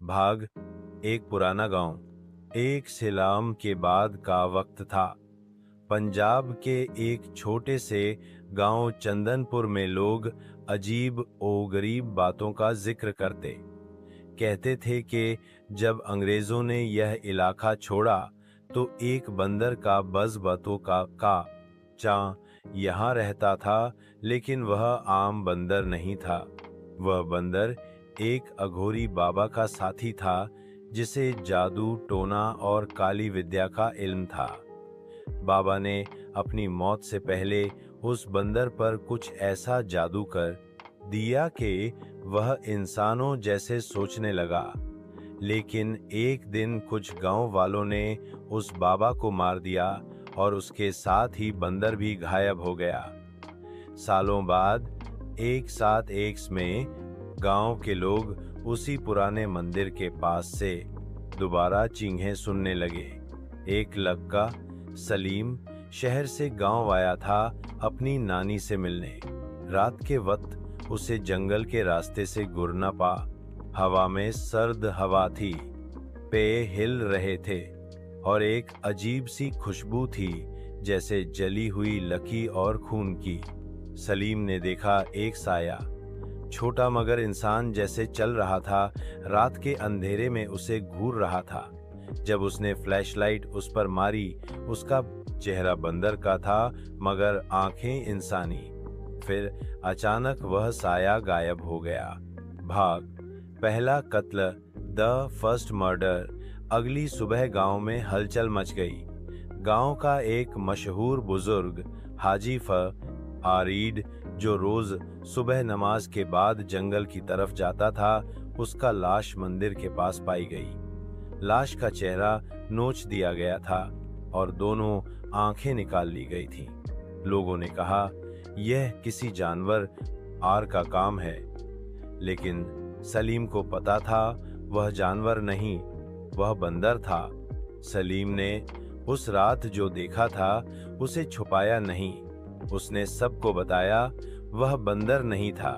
भाग एक पुराना गांव। एक सलाम के बाद का वक्त था। पंजाब के एक छोटे से गांव चंदनपुर में लोग अजीब ओ गरीब बातों का जिक्र करते। कहते थे कि जब अंग्रेजों ने यह इलाका छोड़ा तो एक बंदर का बज़-बतों का चां यहाँ रहता था, लेकिन वह आम बंदर नहीं था। वह बंदर एक अघोरी बाबा का साथी था, जिसे जादू, टोना और काली विद्या का इल्म था। बाबा ने अपनी मौत से पहले उस बंदर पर कुछ ऐसा जादू कर दिया कि वह इंसानों जैसे सोचने लगा। लेकिन एक दिन कुछ गांव वालों ने उस बाबा को मार दिया और उसके साथ ही बंदर भी गायब हो गया। सालों बाद एक साथ एक में गांव के लोग उसी पुराने मंदिर के पास से दोबारा चींघें सुनने लगे। एक लड़का सलीम शहर से गांव आया था अपनी नानी से मिलने। रात के वक्त उसे जंगल के रास्ते से गुजरना पा। हवा में सर्द हवा थी, पेड़ हिल रहे थे और एक अजीब सी खुशबू थी, जैसे जली हुई लकी और खून की। सलीम ने देखा एक साया, छोटा मगर इंसान जैसे चल रहा था। रात के अंधेरे में उसे घूर रहा था। जब उसने फ्लैशलाइट उस पर मारी, उसका चेहरा बंदर का था मगर आंखें इंसानी। फिर अचानक वह साया गायब हो गया। भाग पहला कत्ल, द फर्स्ट मर्डर। अगली सुबह गांव में हलचल मच गई। गांव का एक मशहूर बुजुर्ग हाजी आरीड, जो रोज सुबह नमाज के बाद जंगल की तरफ जाता था, उसका लाश मंदिर के पास पाई गई। लाश का चेहरा नोच दिया गया था और दोनों आंखें निकाल ली गई थीं। लोगों ने कहा, यह किसी जानवर आर का काम है। लेकिन सलीम को पता था वह जानवर नहीं, वह बंदर था। सलीम ने उस रात जो देखा था उसे छुपाया नहीं। उसने सबको बताया। वह बंदर नहीं था,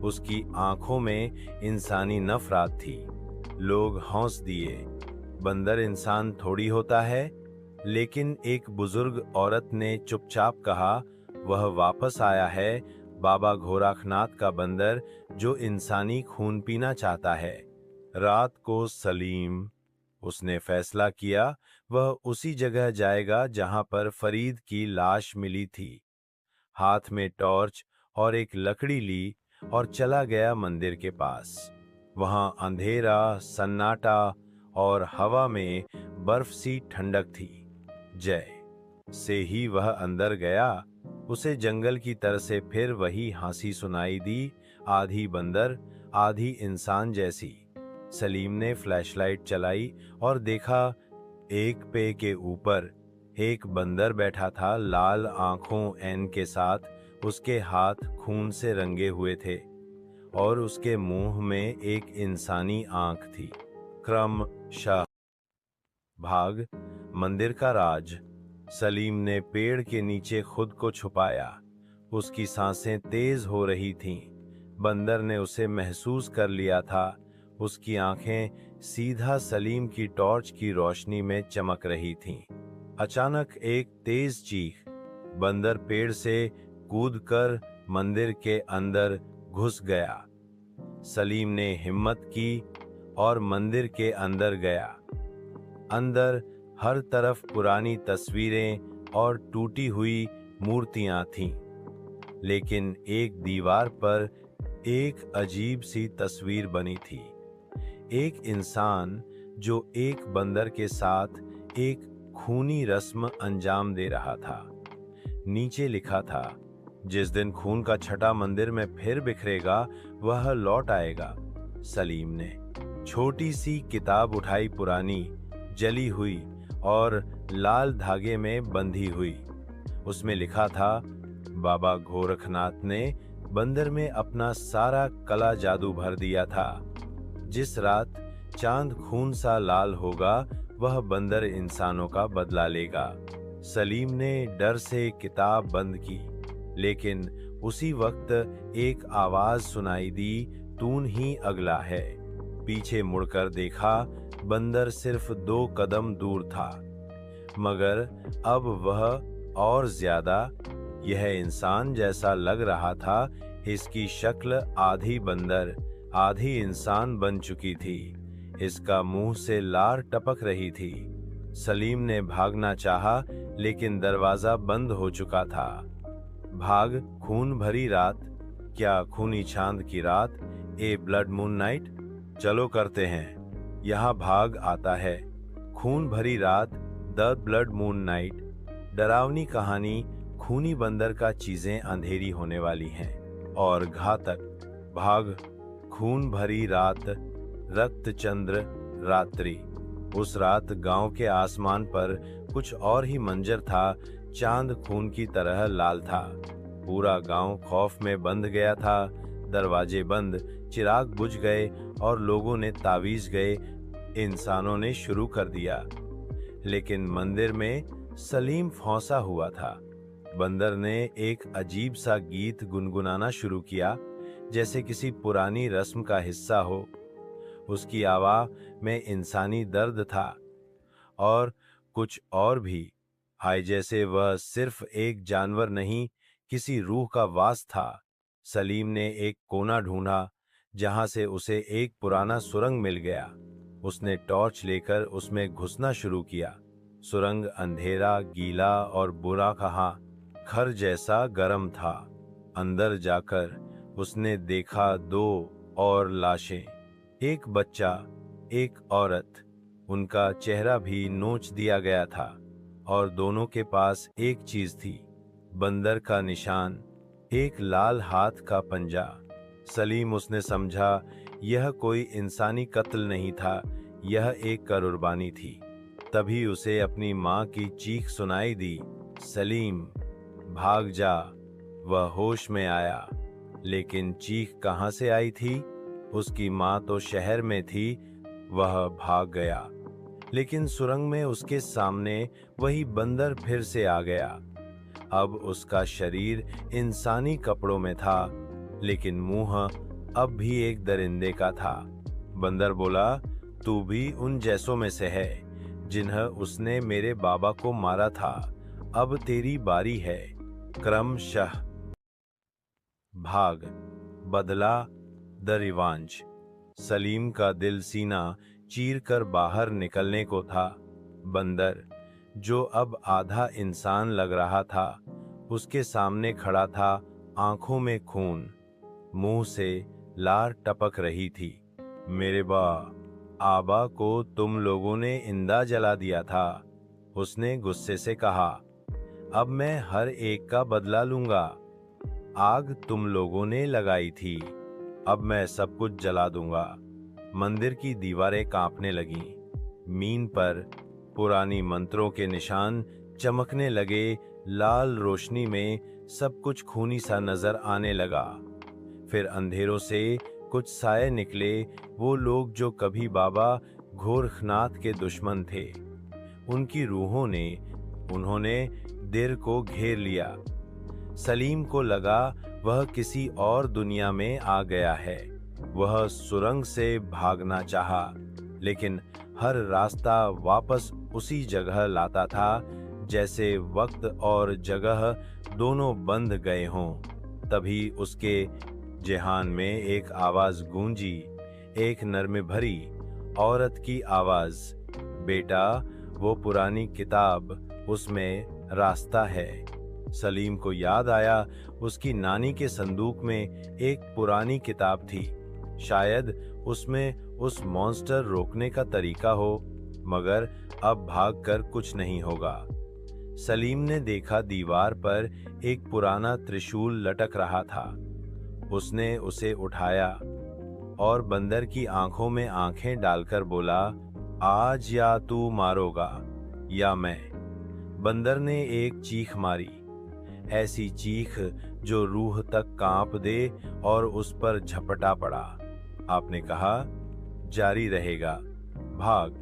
उसकी आंखों में इंसानी नफरत थी। लोग हौंस दिए, बंदर इंसान थोड़ी होता है। लेकिन एक बुजुर्ग औरत ने चुपचाप कहा, वह वापस आया है, बाबा घोरखनाथ का बंदर, जो इंसानी खून पीना चाहता है। रात को सलीम, उसने फैसला किया, वह उसी जगह जाएगा जहां पर फरीद की लाश मिली थी। हाथ में टॉर्च और एक लकड़ी ली और चला गया मंदिर के पास। वहां अंधेरा, सन्नाटा और हवा में बर्फ सी ठंडक थी। जय से ही वह अंदर गया, उसे जंगल की तरह से फिर वही हंसी सुनाई दी, आधी बंदर आधी इंसान जैसी। सलीम ने फ्लैशलाइट चलाई और देखा, एक पे के ऊपर एक बंदर बैठा था, लाल आंखों एन के साथ। उसके हाथ खून से रंगे हुए थे और उसके मुंह में एक इंसानी आंख थी। क्रमशः भाग मंदिर का राज। सलीम ने पेड़ के नीचे खुद को छुपाया। उसकी सांसें तेज हो रही थीं। बंदर ने उसे महसूस कर लिया था। उसकी आंखें सीधा सलीम की टॉर्च की रोशनी में चमक रही थीं। अचानक एक तेज चीख, बंदर पेड़ से कूदकर मंदिर के अंदर घुस गया। सलीम ने हिम्मत की और मंदिर के अंदर गया। अंदर हर तरफ पुरानी तस्वीरें और टूटी हुई मूर्तियां थीं। लेकिन एक दीवार पर एक अजीब सी तस्वीर बनी थी। एक इंसान जो एक बंदर के साथ एक खूनी रस्म अंजाम दे रहा था। नीचे लिखा था, जिस दिन खून का छटा मंदिर में फिर बिखरेगा, वह लौट आएगा। सलीम ने छोटी सी किताब उठाई, पुरानी, जली हुई और लाल धागे में बंधी हुई। उसमें लिखा था, बाबा गोरखनाथ ने बंदर में अपना सारा कला जादू भर दिया था। जिस रात चांद खून सा लाल होगा, वह बंदर इंसानों का बदला लेगा। सलीम ने डर से किताब बंद की। लेकिन उसी वक्त एक आवाज सुनाई दी, तून ही अगला है। पीछे मुड़कर देखा, बंदर सिर्फ 2 कदम दूर था, मगर अब वह और ज्यादा, यह इंसान जैसा लग रहा था। इसकी शक्ल आधी बंदर आधी इंसान बन चुकी थी। इसका मुंह से लार टपक रही थी। सलीम ने भागना चाहा, लेकिन दरवाजा बंद हो चुका था। भाग, खून भरी रात, क्या खूनी चांद की रात, ए ब्लड मून नाइट, चलो करते हैं, यहाँ भाग आता है। खून भरी रात, द ब्लड मून नाइट। डरावनी कहानी, खूनी बंदर का चीजें अंधेरी होने वाली हैं और घातक। भाग, खून भरी रात, रक्त चंद्र रात्रि। उस रात गांव के आसमान पर कुछ और ही मंजर था। चांद खून की तरह लाल था। पूरा गांव खौफ में बंध गया था। दरवाजे बंद, चिराग बुझ गए और लोगों ने तावीज गए इंसानों ने शुरू कर दिया। लेकिन मंदिर में सलीम फंसा हुआ था। बंदर ने एक अजीब सा गीत गुनगुनाना शुरू किया, जैसे किसी पुरानी रस्म का हिस्सा हो। उसकी आवाज में इंसानी दर्द था और कुछ और भी, हाय जैसे वह सिर्फ एक जानवर नहीं, किसी रूह का वास था। सलीम ने एक कोना ढूंढा जहां से उसे एक पुराना सुरंग मिल गया। उसने टॉर्च लेकर उसमें घुसना शुरू किया। सुरंग अंधेरा, गीला और बुरा कहा खर जैसा गर्म था। अंदर जाकर उसने देखा 2 और लाशें, एक बच्चा, एक औरत। उनका चेहरा भी नोच दिया गया था और दोनों के पास एक चीज थी, बंदर का निशान, एक लाल हाथ का पंजा। सलीम, उसने समझा यह कोई इंसानी कत्ल नहीं था, यह एक कुर्बानी थी। तभी उसे अपनी माँ की चीख सुनाई दी, सलीम भाग जा। वह होश में आया, लेकिन चीख कहाँ से आई थी? उसकी माँ तो शहर में थी। वह भाग गया, लेकिन सुरंग में उसके सामने वही बंदर फिर से आ गया। अब उसका शरीर इंसानी कपड़ों में था, लेकिन मुंह अब भी एक दरिंदे का था। बंदर बोला, तू भी उन जैसों में से है जिन्हें उसने मेरे बाबा को मारा था। अब तेरी बारी है। क्रमशः। भाग, बदला, द रिवांज। सलीम का दिल सीना चीर कर बाहर निकलने को था। बंदर, जो अब आधा इंसान लग रहा था, उसके सामने खड़ा था, आंखों में खून, मुंह से लार टपक रही थी। मेरे आबा को तुम लोगों ने इंदा जला दिया था, उसने गुस्से से कहा। अब मैं हर एक का बदला लूंगा। आग तुम लोगों ने लगाई थी, अब मैं सब कुछ जला दूंगा। मंदिर की दीवारें कांपने लगीं। मीन पर पुरानी मंत्रों के निशान चमकने लगे। लाल रोशनी में सब कुछ खूनी सा नजर आने लगा। फिर अंधेरों से कुछ साए निकले, वो लोग जो कभी बाबा गोरखनाथ के दुश्मन थे। उनकी रूहों ने उन्होंने दिल को घेर लिया। सलीम को लगा वह किसी और दुनिया में आ गया है। वह सुरंग से भागना चाहा, लेकिन हर रास्ता वापस उसी जगह लाता था, जैसे वक्त और जगह दोनों बंध गए हों। तभी उसके जेहान में एक आवाज गूंजी, एक नरम भरी औरत की आवाज, बेटा वो पुरानी किताब, उसमें रास्ता है। सलीम को याद आया, उसकी नानी के संदूक में एक पुरानी किताब थी। शायद उसमें उस मॉन्स्टर रोकने का तरीका हो, मगर अब भागकर कुछ नहीं होगा। सलीम ने देखा दीवार पर एक पुराना त्रिशूल लटक रहा था। उसने उसे उठाया और बंदर की आंखों में आंखें डालकर बोला, आज या तू मारोगा या मैं। बंदर ने एक चीख मारी, ऐसी चीख जो रूह तक कांप दे, और उस पर झपटा पड़ा। आपने कहा, जारी रहेगा। भाग,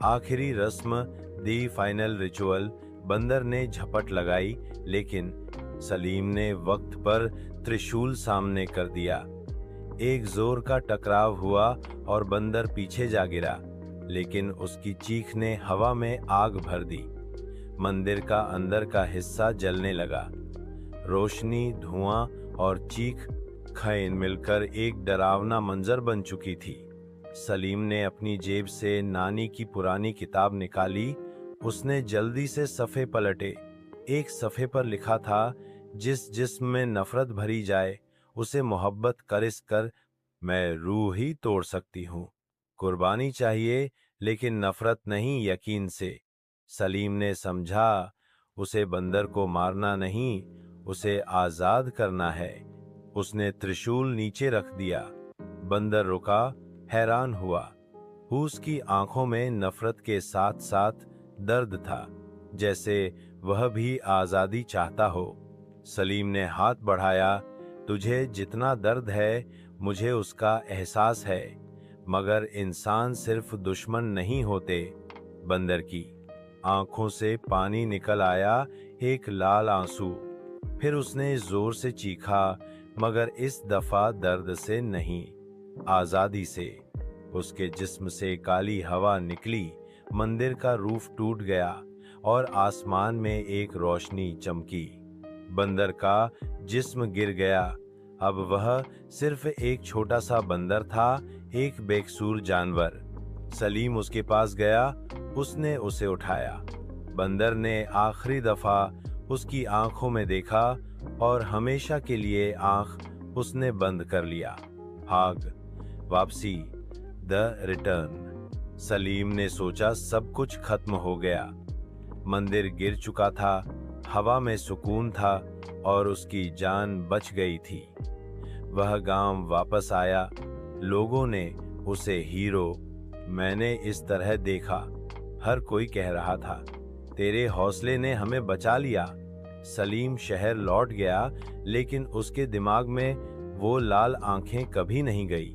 आखिरी रस्म, दी फाइनल रिचुअल। बंदर ने झपट लगाई, लेकिन सलीम ने वक्त पर त्रिशूल सामने कर दिया। एक जोर का टकराव हुआ और बंदर पीछे जा गिरा, लेकिन उसकी चीख ने हवा में आग भर दी। मंदिर का अंदर का हिस्सा जलने लगा। रोशनी, धुआं और चीख खैन मिलकर एक डरावना मंजर बन चुकी थी। सलीम ने अपनी जेब से नानी की पुरानी किताब निकाली। उसने जल्दी से सफ़े पलटे। एक सफ़े पर लिखा था, जिस जिस्म में नफरत भरी जाए उसे मोहब्बत कर मैं रूह ही तोड़ सकती हूँ। कुर्बानी चाहिए, लेकिन नफरत नहीं, यकीन से। सलीम ने समझा, उसे बंदर को मारना नहीं, उसे आजाद करना है। उसने त्रिशूल नीचे रख दिया। बंदर रुका, हैरान हुआ। उसकी आंखों में नफरत के साथ साथ दर्द था, जैसे वह भी आजादी चाहता हो। सलीम ने हाथ बढ़ाया। तुझे जितना दर्द है, मुझे उसका एहसास है, मगर इंसान सिर्फ दुश्मन नहीं होते। बंदर की आंखों से पानी निकल आया, एक लाल आंसू। फिर उसने जोर से चीखा, मगर इस दफा दर्द से नहीं, आजादी से। उसके जिस्म से काली हवा निकली। मंदिर का रूफ टूट गया और आसमान में एक रोशनी चमकी। बंदर का जिस्म गिर गया। अब वह सिर्फ एक छोटा सा बंदर था, एक बेकसूर जानवर। सलीम उसके पास गया। उसने उसे उठाया। बंदर ने आखिरी दफा उसकी आंखों में देखा और हमेशा के लिए आंख उसने बंद कर लिया। भाग, वापसी, द रिटर्न। सलीम ने सोचा सब कुछ खत्म हो गया। मंदिर गिर चुका था, हवा में सुकून था और उसकी जान बच गई थी। वह गांव वापस आया। लोगों ने उसे हीरो, मैंने इस तरह देखा। हर कोई कह रहा था, तेरे हौसले ने हमें बचा लिया। सलीम शहर लौट गया, लेकिन उसके दिमाग में वो लाल आंखें कभी नहीं गई।